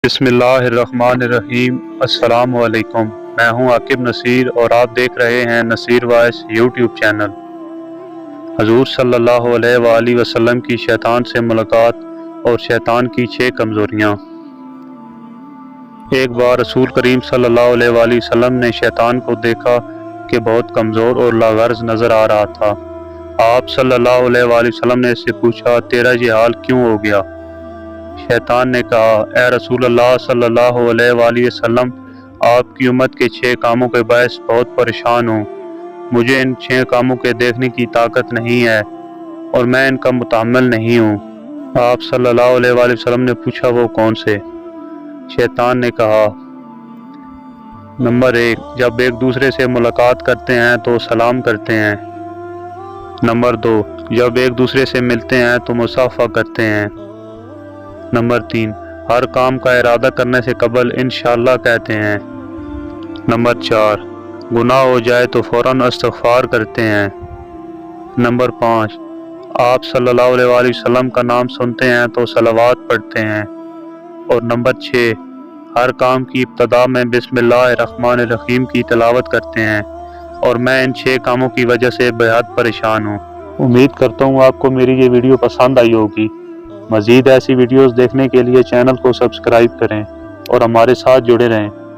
बिस्मिल्लाहिर्रहमानिर्रहीम। अस्सलाम वालेकुम। मैं हूं आकिब नसीर और आप देख रहे हैं नसीर वॉइस यूट्यूब चैनल। हजूर सल्लल्लाहु अलैहि वसल्लम की शैतान से मुलाकात और शैतान की 6 कमज़ोरियाँ। एक बार रसूल करीम सल्लल्लाहु अलैहि वसल्लम ने शैतान को देखा कि बहुत कमज़ोर और लागर्ज नज़र आ रहा था। आप सल्लल्लाहु अलैहि वसल्लम ने इससे पूछा, तेरा ये हाल क्यों हो गया? शैतान ने कहा, ए रसूल अल्लाह सल्लल्लाहु अलैहि वसल्लम, आपकी उम्मत के 6 कामों के बायस बहुत परेशान हूँ। मुझे इन 6 कामों के देखने की ताकत नहीं है और मैं इनका मुतहम्मिल नहीं हूँ। आप सल्लल्लाहु अलैहि वसल्लम ने पूछा, वो कौन से? शैतान ने कहा, नंबर 1, जब एक दूसरे से मुलाकात करते हैं तो सलाम करते हैं। नंबर 2, जब एक दूसरे से मिलते हैं तो मुसाफा करते हैं। नंबर 3, हर काम का इरादा करने से कबल इंशाअल्लाह कहते हैं। नंबर 4, गुनाह हो जाए तो फ़ौरन इस्तिग़फ़ार करते हैं। नंबर 5, आप सल्लल्लाहु अलैहि वसल्लम का नाम सुनते हैं तो सलावत पढ़ते हैं। और नंबर 6, हर काम की इब्तिदा में बिस्मिल्लाहिर्रहमानिर्रहीम की तिलावत करते हैं। और मैं इन 6 कामों की वजह से बेहद परेशान हूँ। उम्मीद करता हूँ आपको मेरी ये वीडियो पसंद आई होगी। मज़ीद ऐसी वीडियोस देखने के लिए चैनल को सब्सक्राइब करें और हमारे साथ जुड़े रहें।